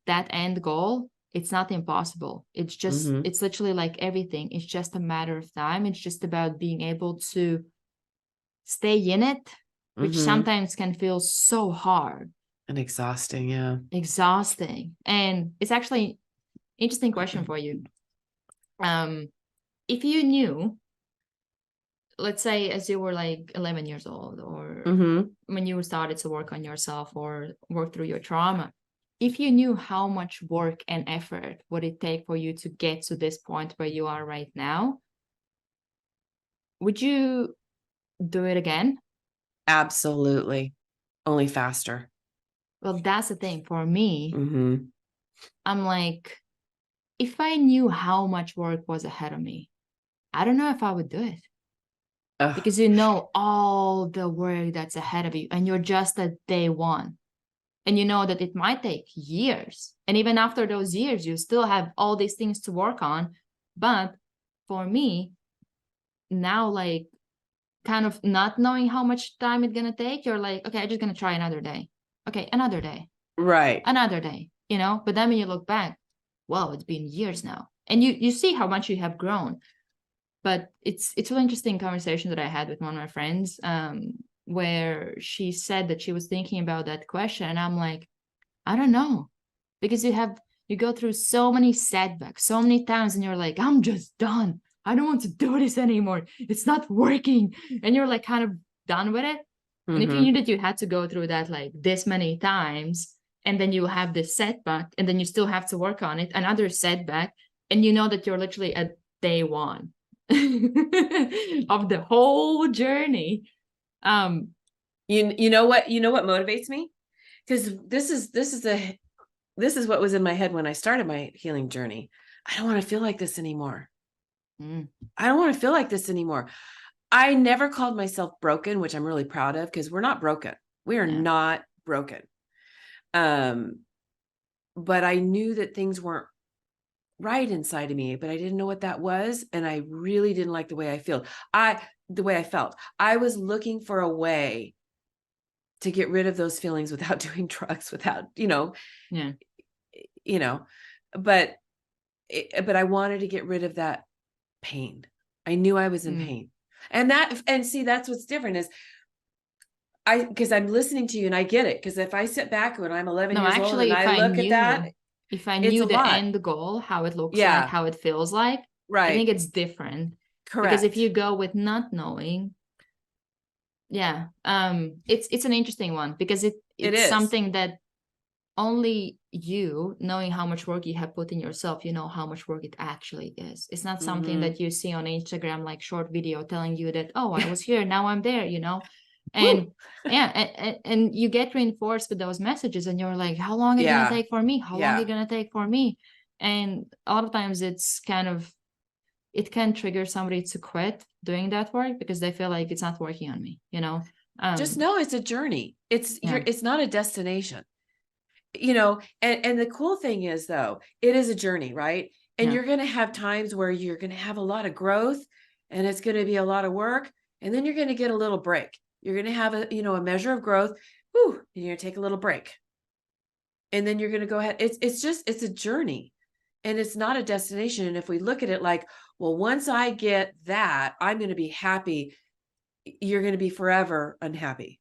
that end goal, it's not impossible. It's just, Mhm. it's literally like everything. It's just a matter of time. It's just about being able to stay in it, which Mhm. sometimes can feel so hard, And exhausting. Yeah. exhausting. And it's actually interesting question for you. If you knew, let's say as you were like 11 years old, or Mhm. when you started to work on yourself or work through your trauma, if you knew how much work and effort would it take for you to get to this point where you are right now, would you do it again? Absolutely. Only faster. Well, that's the thing. For me, Mhm. I'm like, if I knew how much work was ahead of me, I don't know if I would do it, Ugh. because you know all the work that's ahead of you and you're just at day one. And you know that it might take years. And even after those years, you still have all these things to work on. But for me, now, like, kind of not knowing how much time it's going to take, you're like, okay, I'm just going to try another day. Okay, Right. another day, you know? But then when you look back, wow, it's been years now. And you see how much you have grown. But it's an interesting conversation that I had with one of my friends, where she said that she was thinking about that question. And I'm like, I don't know, because you go through so many setbacks so many times, and you're like, I'm just done. I don't want to do this anymore. It's not working. And you're like kind of done with it. And if you knew Mhm. that you had to go through that like this many times, and then you have this setback, and then you still have to work on it, another setback, and you know that you're literally at day one of the whole journey. Um, You know what? You know what motivates me? Because this is what was in my head when I started my healing journey. I don't want to feel like this anymore. mm, I don't want to feel like this anymore. I never called myself broken, which I'm really proud of, because we're not broken. We are yeah. not broken. Um, but I knew that things weren't right inside of me, but I didn't know what that was. And I really didn't like the way the way I felt. I was looking for a way to get rid of those feelings without doing drugs, without, Yeah. you know, but, but I wanted to get rid of that pain. I knew I was in Mm. pain. And see, that's what's different is because I'm listening to you and I get it. Because if I sit back when I'm 11 No, years old actually, and I look at that, if I it's knew a the lot. end goal, how it looks like, Yeah, how it feels like, I think right. it's different. Because if you Correct. go with not knowing, yeah, it's an interesting one, because It it's is. something that only you, knowing how much work you have put in yourself, you know how much work it actually is. It's not something Mm-hmm. that you see on Instagram, like short video telling you that, oh, I was here, now I'm there, you know? Woo. And yeah, and you get reinforced with those messages, and you're like, how long is it gonna Yeah. take for me? How long is Yeah. it gonna take for me? And a lot of times it's kind of, it can trigger somebody to quit doing that work because they feel like it's not working on me, you know? Just Um, know it's a journey. yeah, It's not a destination. And the cool thing is though, it is a journey, right? And yeah. you're going to have times where you're going to have a lot of growth and it's going to be a lot of work. And then you're going to get a little break. You're going to have a measure of growth. Whew, and you're going to take a little break. And then you're going to go ahead. It's a journey and it's not a destination. And if we look at it like, well, once I get that, I'm going to be happy. You're going to be forever unhappy.